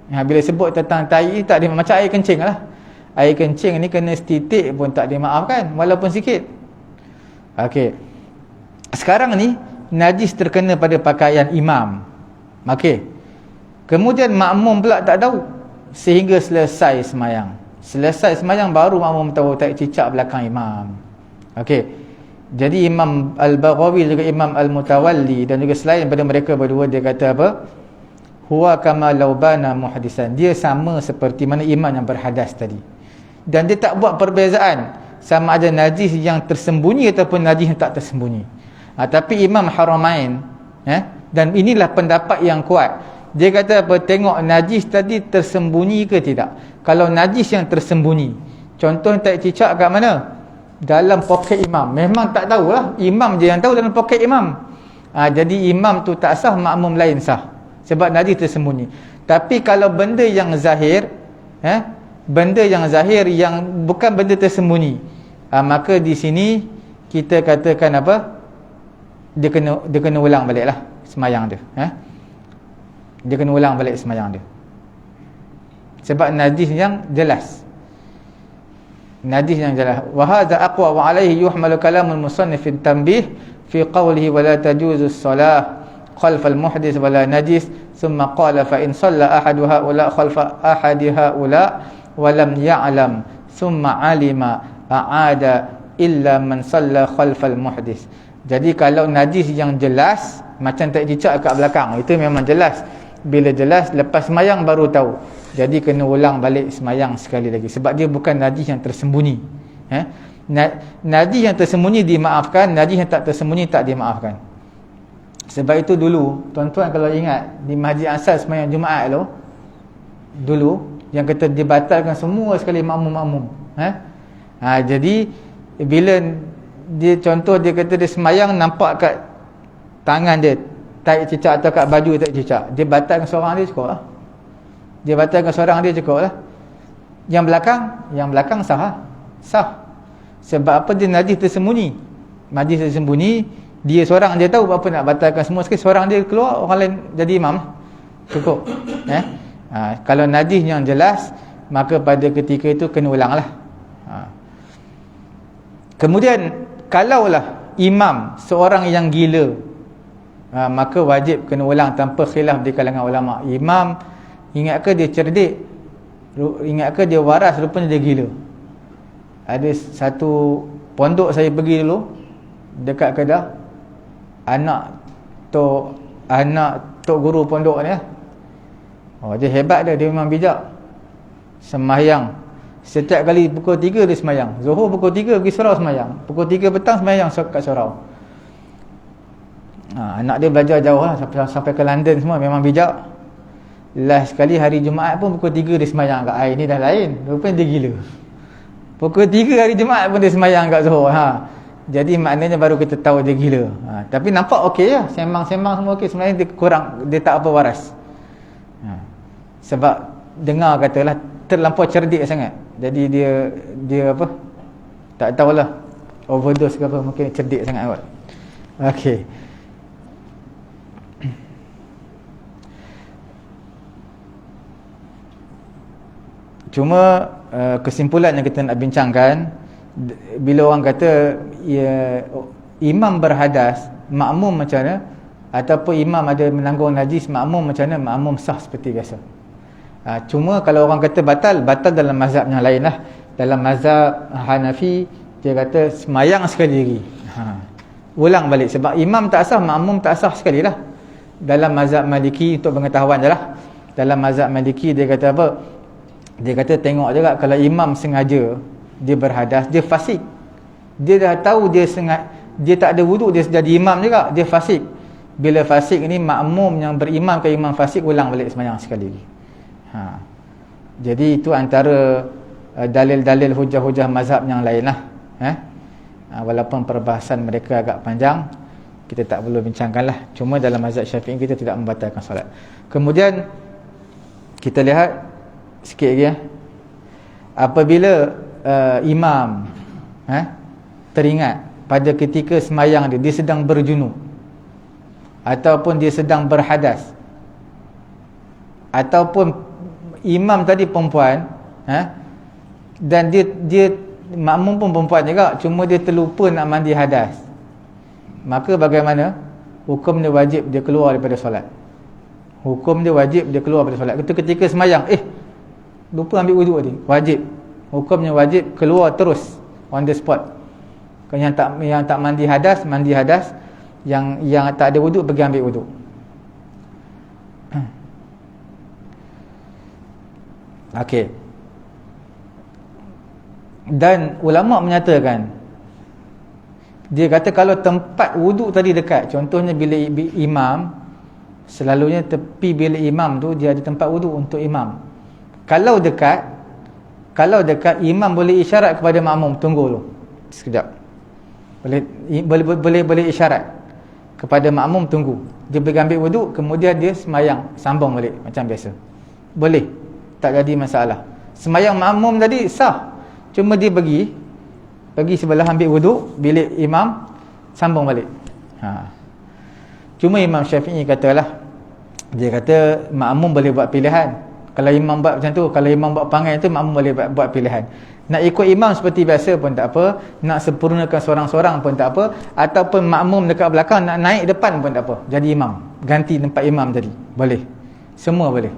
Bila sebut tentang tai, tak dimaafkan, macam air kencing lah. Air kencing ni kena setitik pun tak dimaafkan walaupun sikit. Okey. Sekarang ni najis terkena pada pakaian imam. Okey. Kemudian makmum pula tak tahu sehingga selesai semayang. Selesai semayang baru makmum tahu tak cicak belakang imam. Okey. Jadi Imam Al-Baghawi juga Imam Al-Mutawalli dan juga selain daripada mereka berdua, dia kata apa? Huwa kama law bana muhadisan. Dia sama seperti mana imam yang berhadas tadi. Dan dia tak buat perbezaan sama ada najis yang tersembunyi ataupun najis yang tak tersembunyi. Tapi Imam Haramain, dan inilah pendapat yang kuat, dia kata apa? Tengok najis tadi tersembunyi ke tidak. Kalau najis yang tersembunyi, contoh tak cicak kat mana? dalam poket imam. Memang tak tahulah, imam je yang tahu dalam poket imam. Jadi imam tu tak sah, makmum lain sah, sebab najis tersembunyi. Tapi kalau benda yang zahir, benda yang zahir yang bukan benda tersembunyi, maka di sini kita katakan apa, dia kena ulang baliklah semayang dia. Dia kena ulang balik semayang dia, sebab najis yang jelas. Najis yang jelas. Wa hadza aqwa wa alayhi yuhmalu kalamul musannif fi tanbih fi qawlihi wa la tajuzu as-salah khalf al-muhdith wa la najis, thumma qala fa in shalla ahadu haula khalfa ahadi haula wa lam ya'lam thumma alima a'ada illa man shalla khalf al-muhdith. Jadi kalau najis yang jelas, macam tak cicak kat belakang, itu memang jelas. Bila jelas, lepas semayang baru tahu. Jadi kena ulang balik semayang sekali lagi, sebab dia bukan najis yang tersembunyi. Najis yang tersembunyi dimaafkan, najis yang tak tersembunyi tak dimaafkan. Sebab itu dulu, tuan-tuan kalau ingat, di Masjid Ansar semayang Jumaat tu dulu, yang kata dibatalkan semua sekali makmum-makmum. Jadi bila dia, contoh dia kata dia semayang, nampak kat tangan dia taik cicak atau kat baju taik cicak, dia batalkan seorang dia cukup lah. Dia batalkan seorang dia cukup lah. Yang belakang sah. Sebab apa? Dia najis tersembunyi. Najis tersembunyi, dia seorang dia tahu apa nak batalkan semua sekali, seorang dia keluar, orang lain jadi imam, cukup. Kalau najis yang jelas, maka pada ketika itu kena ulang lah. Kemudian kalaulah imam seorang yang gila, maka wajib kena ulang tanpa khilaf di kalangan ulama. Imam, ingat ke dia cerdik, ingat ke dia waras, rupanya dia gila. Ada satu pondok saya pergi dulu dekat Kedah, anak tok guru pondok ni, dia hebat dia memang bijak. Sembahyang setiap kali pukul 3 dia sembahyang. Zuhur pukul 3 pergi surau sembahyang, pukul 3 petang sembahyang kat surau. Anak dia belajar jauh lah, sampai ke London semua, memang bijak. Last sekali hari Jumaat pun pukul 3 dia sembahyang kat air. Ni dah lain, rupanya dia gila. Pukul 3 hari Jumaat pun dia sembahyang kat Zuhur. Jadi maknanya baru kita tahu dia gila. Tapi nampak okey lah, sembang-sembang semua okey. Sebenarnya dia kurang, dia tak apa waras. Sebab dengar katalah terlampau cerdik sangat. Jadi dia apa, tak tahulah, overdose ke apa, mungkin cerdik sangat kot. Okey. Cuma kesimpulan yang kita nak bincangkan, bila orang kata imam berhadas, makmum macam mana, ataupun imam ada menanggung najis, makmum macam mana? Makmum sah seperti biasa. Cuma kalau orang kata batal dalam mazhab yang lain lah. Dalam mazhab Hanafi, dia kata semayang sekali lagi, ulang balik, sebab imam tak sah, makmum tak sah sekali lah. Dalam mazhab Maliki, untuk pengetahuan je lah, dalam mazhab Maliki dia kata apa? Dia kata tengok juga, kalau imam sengaja dia berhadas, dia fasik. Dia dah tahu dia tak ada wuduk, dia jadi imam juga, dia fasik. Bila fasik ni, makmum yang berimam ke imam fasik, ulang balik sembahyang sekali lagi. Jadi itu antara dalil-dalil hujah-hujah mazhab yang lain lah. Walaupun perbahasan mereka agak panjang, kita tak perlu bincangkan lah. Cuma dalam mazhab Syafi'i kita tidak membatalkan solat. Kemudian kita lihat sikit lagi, apabila imam teringat pada ketika semayang dia sedang berjunub, ataupun dia sedang berhadas, ataupun imam tadi perempuan, dan dia makmum pun perempuan juga, cuma dia terlupa nak mandi hadas, maka bagaimana? Hukum dia wajib dia keluar daripada solat. Hukum dia wajib dia keluar daripada solat. Ketika semayang, lupa ambil wuduk tadi, wajib, hukumnya wajib keluar terus on the spot. Yang tak mandi hadas, yang tak ada wuduk pergi ambil wuduk. Okey. Dan ulama menyatakan, dia kata kalau tempat wuduk tadi dekat, contohnya bila imam, selalunya tepi bilik imam tu dia ada tempat wuduk untuk imam. Kalau dekat imam boleh isyarat kepada makmum, tunggu dulu. sekejap. Boleh isyarat kepada makmum tunggu. Dia pergi ambil wuduk, kemudian dia semayang, sambung balik macam biasa. Boleh, tak jadi masalah. Semayang makmum tadi sah, cuma dia pergi sebelah ambil wuduk, bilik imam, sambung balik. Cuma Imam Syafi'i katalah, dia kata makmum boleh buat pilihan. Kalau imam buat macam tu, kalau imam buat perangai tu, makmum boleh buat pilihan. Nak ikut imam seperti biasa pun tak apa, nak sempurnakan seorang-seorang pun tak apa, ataupun makmum dekat belakang nak naik depan pun tak apa, jadi imam, ganti tempat imam tadi, boleh. Semua boleh.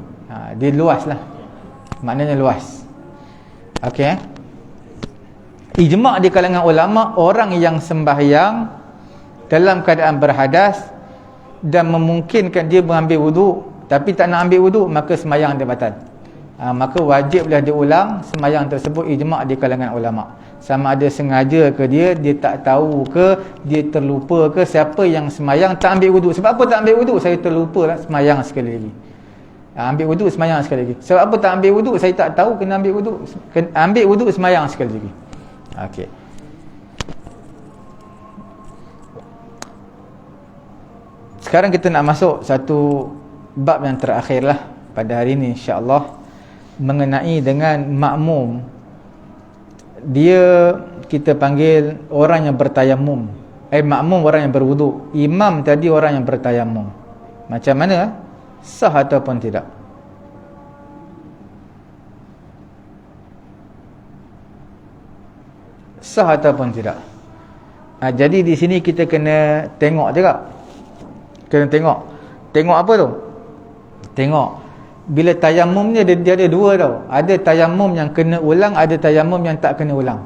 Dia luas lah, maknanya luas. Okey. Ijma' di kalangan ulama', orang yang sembahyang dalam keadaan berhadas dan memungkinkan dia mengambil wuduk tapi tak nak ambil wuduk, maka sembahyang dia batal. Maka wajiblah dia ulang sembahyang tersebut, ijma' di kalangan ulama'. Sama ada sengaja ke dia tak tahu ke, dia terlupa ke, siapa yang sembahyang tak ambil wuduk. Sebab apa tak ambil wuduk? Saya terlupa lah, sembahyang sekali lagi. Ambil wuduk, sembahyang sekali lagi. Sebab apa tak ambil wuduk? Saya tak tahu kena ambil wuduk. Ambil wuduk, sembahyang sekali lagi. Okey. Sekarang kita nak masuk satu bab yang terakhir lah pada hari ini, insya-Allah, mengenai dengan makmum. Dia kita panggil orang yang bertayamum. Makmum orang yang berwuduk. Imam tadi orang yang bertayamum. Macam mana? Sah ataupun tidak? Sah ataupun tidak? Jadi di sini kita kena tengok juga. Kena tengok. Tengok apa tu? Tengok. Bila tayamum ni dia ada dua tau. Ada tayamum yang kena ulang, ada tayamum yang tak kena ulang.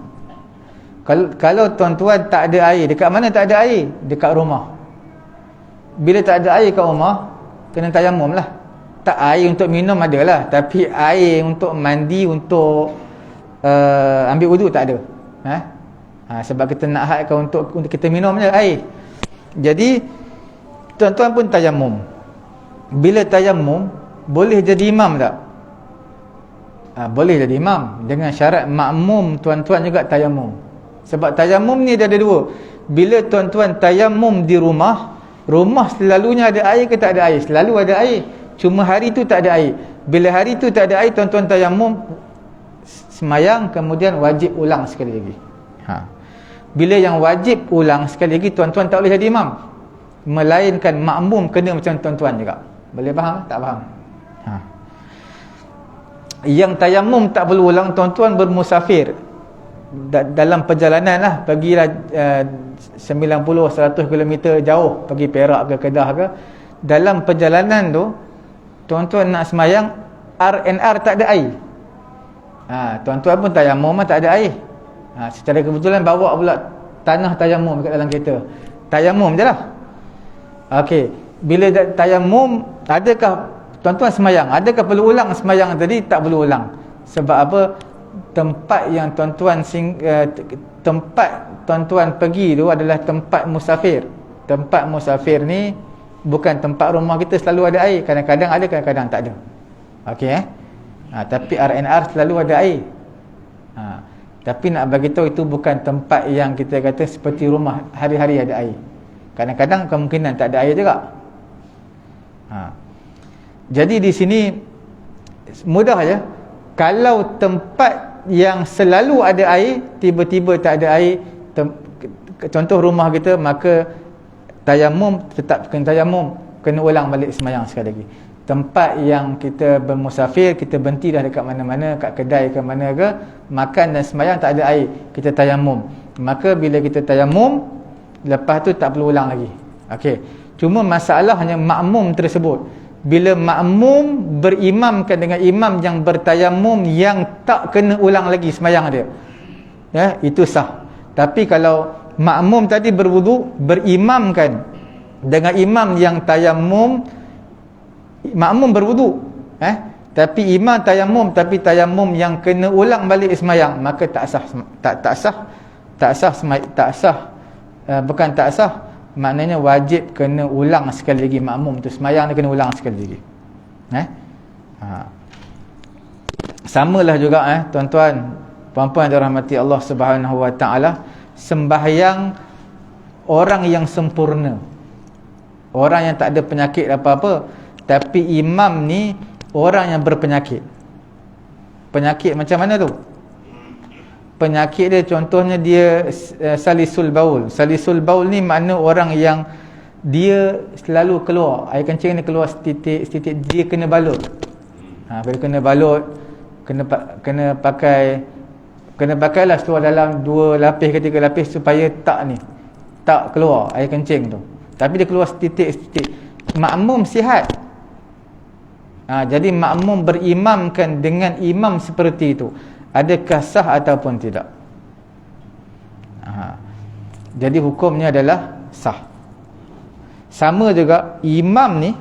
Kalau tuan-tuan tak ada air, dekat mana tak ada air? Dekat rumah. Bila tak ada air kat rumah, kena tayamum lah. Tak, air untuk minum adalah, tapi air untuk mandi, untuk ambil wuduk tak ada. Sebab kita nak hadkan untuk kita minum je air. Jadi tuan-tuan pun tayamum. Bila tayamum, boleh jadi imam tak? Boleh jadi imam, dengan syarat makmum tuan-tuan juga tayamum. Sebab tayamum ni dia ada dua. Bila tuan-tuan tayamum di rumah, rumah selalunya ada air ke tak ada air? Selalu ada air, cuma hari tu tak ada air. Bila hari tu tak ada air, tuan-tuan tayamum, semayang, kemudian wajib ulang sekali lagi. Bila yang wajib ulang sekali lagi, tuan-tuan tak boleh jadi imam, melainkan makmum kena macam tuan-tuan juga. Boleh faham? Tak faham? Yang tayamum tak perlu ulang, tuan-tuan bermusafir dalam perjalanan lah, pergilah 90-100 km jauh, pergi Perak ke Kedah ke, dalam perjalanan tu tuan-tuan nak semayang, RNR tak ada air, tuan-tuan pun tayamum tak ada air, secara kebetulan bawa pula tanah tayamum dekat dalam kereta, tayamum je lah. Okey, bila tayamum, adakah tuan-tuan semayang, adakah perlu ulang semayang tadi? Tak perlu ulang. Sebab apa? Tempat yang tuan-tuan tempat tuan-tuan pergi tu adalah tempat musafir. Tempat musafir ni bukan tempat rumah kita selalu ada air. Kadang-kadang ada, kadang-kadang tak ada. Okey tapi RNR selalu ada air. Tapi nak bagi tahu, itu bukan tempat yang kita kata seperti rumah hari-hari ada air. Kadang-kadang kemungkinan tak ada air juga. Jadi di sini mudah je. Kalau tempat yang selalu ada air, tiba-tiba tak ada air, contoh rumah kita, maka tayamum tetap kena tayamum, kena ulang balik semayang sekali lagi. Tempat yang kita bermusafir, kita berhenti dah dekat mana-mana, kat kedai ke mana ke, makan dan semayang tak ada air, kita tayamum. Maka bila kita tayamum, lepas tu tak perlu ulang lagi. Okey. Cuma masalahnya makmum tersebut, bila makmum berimamkan dengan imam yang bertayamum, yang tak kena ulang lagi semayang dia, itu sah. Tapi kalau makmum tadi berwuduk, berimamkan dengan imam yang tayamum, makmum berwuduk, tapi imam tayamum, tapi tayamum yang kena ulang balik semayang, maka tak sah. Bukan tak sah, maknanya wajib kena ulang sekali lagi. Makmum tu semayang dia kena ulang sekali lagi. Samalah juga tuan-tuan, puan-puan yang dirahmati Allah Subhanahu Wa Taala, sembahyang orang yang sempurna, orang yang tak ada penyakit apa-apa. Tapi imam ni orang yang berpenyakit. Penyakit macam mana tu? Penyakit dia contohnya dia salisul baul. Salisul baul ni makna orang yang dia selalu keluar air kencing ni, keluar setitik, dia kena balut. Bila kena balut, kena pakailah seluar dalam 2 lapis ke 3 lapis supaya tak keluar air kencing tu. Tapi dia keluar setitik. Makmum sihat. Jadi makmum berimamkan dengan imam seperti itu, adakah sah ataupun tidak? Jadi hukumnya adalah sah. Sama juga imam ni,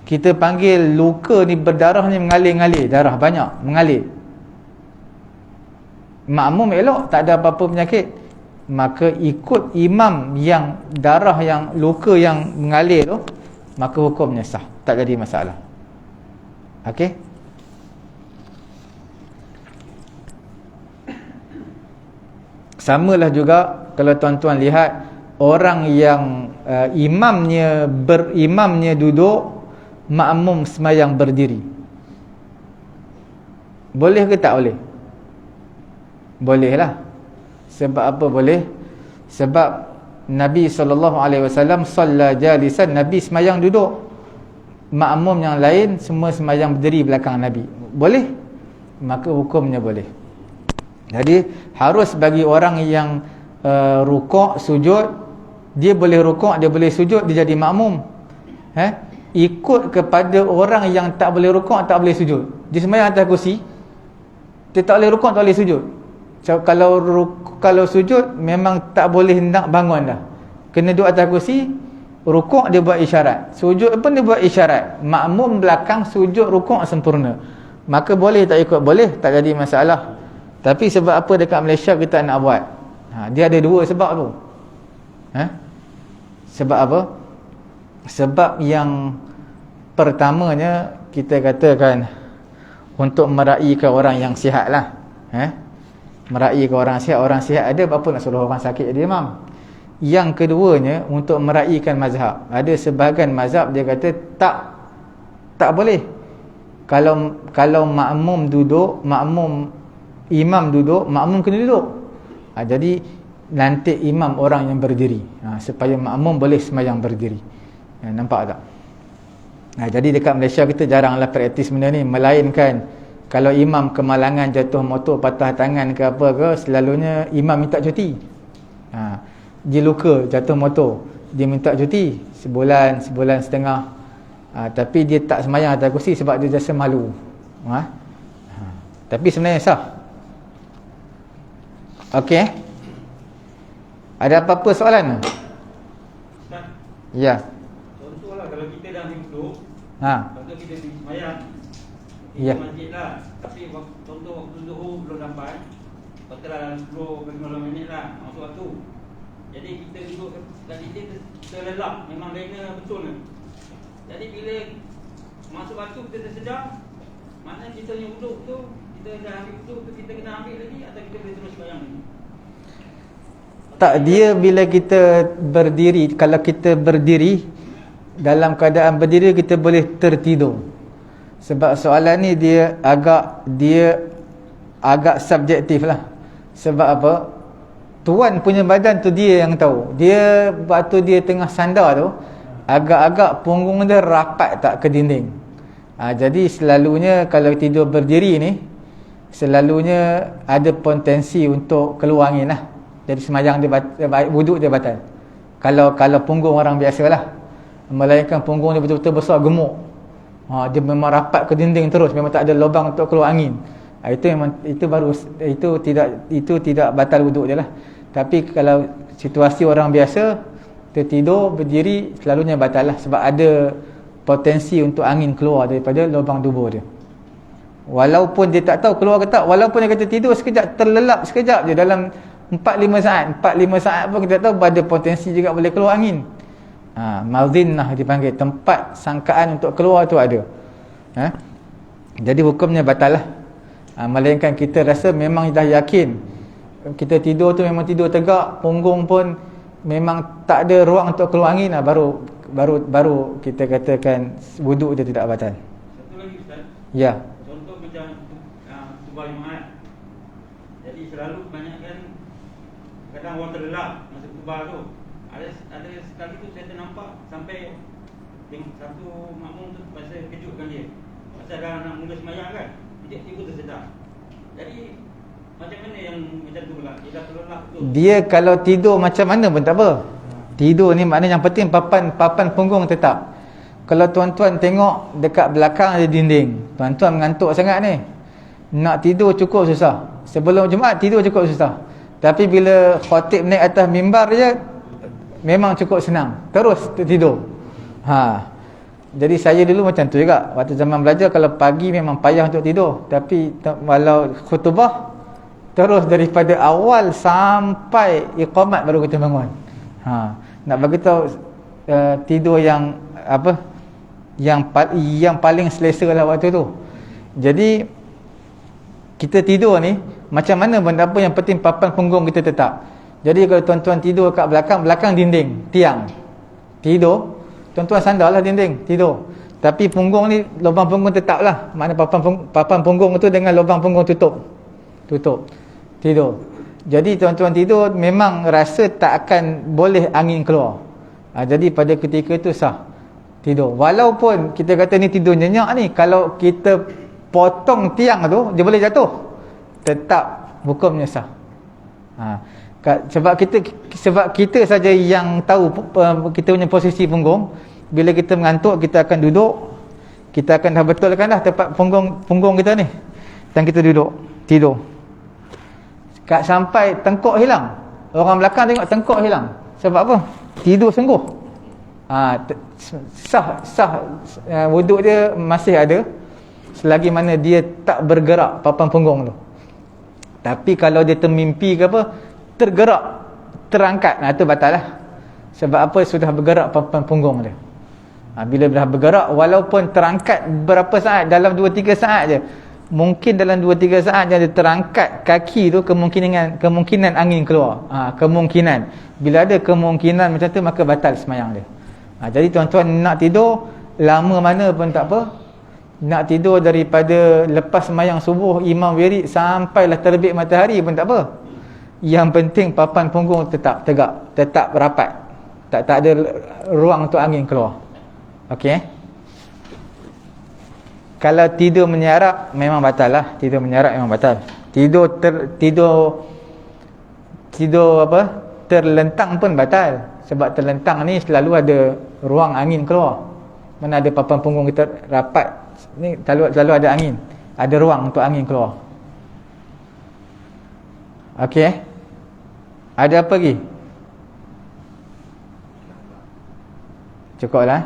kita panggil luka ni berdarah ni mengalir-ngalir, darah banyak mengalir. Makmum elok, tak ada apa-apa penyakit, maka ikut imam yang darah yang luka yang mengalir tu, maka hukumnya sah, tak jadi masalah. Okey. Samalah juga kalau tuan-tuan lihat orang yang imamnya duduk, makmum sembahyang berdiri. Boleh ke tak boleh? Bolehlah. Sebab apa boleh? Sebab Nabi SAW solat jalisan, Nabi sembahyang duduk, makmum yang lain semua sembahyang berdiri belakang Nabi. Boleh? Maka hukumnya boleh. Jadi harus bagi orang yang rukuk sujud, dia boleh rukuk, dia boleh sujud, dia jadi makmum. Ikut kepada orang yang tak boleh rukuk, tak boleh sujud. Dia sembahyang atas kursi, dia tak boleh rukuk, tak boleh sujud. Kalau sujud memang tak boleh nak bangun dah, kena duduk atas kursi. Rukuk dia buat isyarat, sujud pun dia buat isyarat. Makmum belakang sujud rukuk sempurna. Maka boleh tak ikut? Boleh, tak jadi masalah. Tapi sebab apa dekat Malaysia kita nak buat? Dia ada 2 sebab tu. Sebab apa? Sebab yang pertamanya, kita katakan untuk meraihkan orang yang sihat lah. Meraihkan orang sihat ada, apa nak suruh orang sakit jadi imam. Yang keduanya untuk meraihkan mazhab. Ada sebahagian mazhab dia kata tak boleh. Kalau makmum duduk, imam duduk, makmum kena duduk. Jadi nanti imam orang yang berdiri, supaya makmum boleh sembahyang berdiri. Nampak tak? Jadi dekat Malaysia kita jaranglah praktis benda ni. Melainkan kalau imam kemalangan, jatuh motor, patah tangan ke apa ke, selalunya imam minta cuti. Dia luka, jatuh motor, dia minta cuti sebulan setengah. Tapi dia tak sembahyang atas kursi sebab dia rasa malu. Tapi sebenarnya sah. Okey. Ada apa-apa soalan? Ya. Contohlah kalau kita dah duduk, contoh kita sembahyang di masjid lah, tapi contoh waktu zuhur belum sampai, setelah 10-15 minit lah masuk waktu. Jadi kita duduk kat situ terlelap, memang lena betul ni. Jadi bila masuk waktu kita tersedar, mana kita yang duduk tu, kita dah ambil duduk tu, kita kena ambil lagi atau kita boleh terus sembahyang lagi? Tak, dia bila kita berdiri, kalau kita berdiri dalam keadaan berdiri, kita boleh tertidur. Sebab soalan ni dia agak subjektif lah. Sebab apa? Tuan punya badan tu dia yang tahu. Dia waktu dia tengah sandar tu, agak-agak punggung dia rapat tak ke dinding. Jadi selalunya kalau tidur berdiri ni, selalunya ada potensi untuk keluar angin lah. Jadi sembahyang dia wuduk dia batal. Kalau punggung orang biasalah. Melainkan punggung dia betul-betul besar, gemuk. Dia memang rapat ke dinding terus, memang tak ada lubang untuk keluar angin. Itu tidak batal wuduk dia lah. Tapi kalau situasi orang biasa, tertidur berdiri, selalunya batal lah, sebab ada potensi untuk angin keluar daripada lubang tubuh dia. Walaupun dia tak tahu keluar ke tak, walaupun dia kata tidur sekejap, terlelap sekejap je dalam 4-5 saat pun kita tahu ada potensi juga boleh keluar angin. Madhinnah dipanggil, tempat sangkaan untuk keluar tu ada. Jadi hukumnya batal lah. Melainkan kita rasa memang dah yakin kita tidur tu memang tidur tegak, punggung pun memang tak ada ruang untuk keluar angin lah, baru kita katakan wuduk dia tidak batal. Satu lagi Ustaz. Ya. Contoh macam tubuh Jumaat. Jadi selalu kebanyakan kadang orang terlelap masa tubuh tu. Ada sekali tu saya ternampak sampai satu makmum tu pasal kejutkan dia. Pasal dah nak mula sembahyang kan, dia tiba tersedar. Jadi macam mana yang macam tu pula? Dia dah terlelap tu. Dia kalau tidur macam mana pun tak apa. Tidur ni maknanya yang penting papan punggung tetap. Kalau tuan-tuan tengok dekat belakang ada dinding, tuan-tuan mengantuk sangat ni, nak tidur cukup susah. Sebelum Jumaat tidur cukup susah. Tapi bila khatib naik atas mimbar je, memang cukup senang, terus tidur. Jadi saya dulu macam tu juga. Waktu zaman belajar, kalau pagi memang payah untuk tidur, tapi walau khutbah, terus daripada awal sampai iqamat baru kita bangun. Nak bagi tahu tidur yang apa, yang paling selesa lah waktu tu. Jadi kita tidur ni macam mana benda apa, yang penting papan punggung kita tetap. Jadi kalau tuan-tuan tidur kat belakang dinding, tiang, tidur, tuan-tuan sandarlah dinding, tidur. Tapi punggung ni, lubang punggung tetap lah. Maknanya papan punggung tu dengan lubang punggung tutup, tidur. Jadi tuan-tuan tidur memang rasa tak akan boleh angin keluar. Jadi pada ketika itu sah tidur. Walaupun kita kata ni tidur nyenyak ni, kalau kita potong tiang tu, dia boleh jatuh, tetap hukumnya sah. Sebab kita saja yang tahu kita punya posisi punggung. Bila kita mengantuk, kita akan duduk, kita akan dah betulkan dah tempat punggung kita ni, dan kita duduk tidur sampai tengkuk hilang. Orang belakang tengok tengkuk hilang. Sebab apa? Tidur sungguh. Sah wuduk dia masih ada selagi mana dia tak bergerak papan punggung tu. Tapi kalau dia termimpi ke apa, tergerak, terangkat, itu batal lah. Sebab apa? Sudah bergerak papan punggung dia. Bila dah bergerak, walaupun terangkat berapa saat, dalam 2-3 saat je, mungkin dalam 2-3 saat je dia terangkat kaki tu, kemungkinan angin keluar. Kemungkinan. Bila ada kemungkinan macam tu, maka batal sembahyang dia. Jadi tuan-tuan nak tidur lama mana pun tak apa. Nak tidur daripada lepas sembahyang subuh, imam wirid, sampailah terbit matahari pun tak apa. Yang penting papan punggung tetap tegak, tetap rapat, tak ada ruang untuk angin keluar. Okey. Kalau tidur menyarap memang batal lah. Tidur menyarap memang batal. Tidur apa, terlentang pun batal. Sebab terlentang ni selalu ada ruang angin keluar. Mana ada papan punggung kita rapat ni, selalu ada angin, ada ruang untuk angin keluar. Okey. Ada apa lagi? Cukuplah.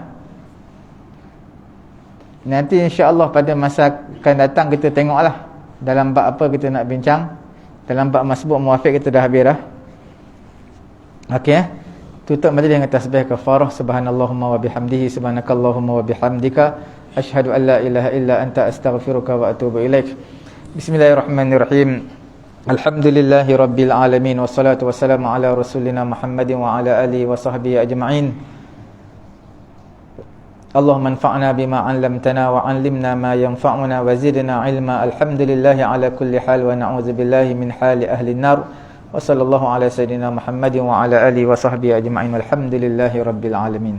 Nanti insya-Allah pada masa akan datang kita tengoklah dalam bab apa kita nak bincang. Dalam bab masbuk muwafiq kita dah habis dah. Okey. Tutup majlis dengan tasbih kafarah. Subhanallahumma wa bihamdihi, subhanakallahumma wa bihamdika, asyhadu an la ilaha illa anta, astaghfiruka wa atubu ilaik. Bismillahirrahmanirrahim. Alhamdulillahi rabbil alamin, wassalatu wassalamu ala rasulina Muhammadin wa ala alihi wa sahbihi ajma'in. Allahumma anfa'na bima 'allamtana wa 'allimna ma yanfa'una wa zidna 'ilma. Alhamdulillahi ala kulli hal wa na'udzu billahi min hali ahli an-nar. Wa sallallahu ala sayyidina Muhammadin wa ala alihi wa sahbihi ajma'in. Walhamdulillahi rabbil alamin.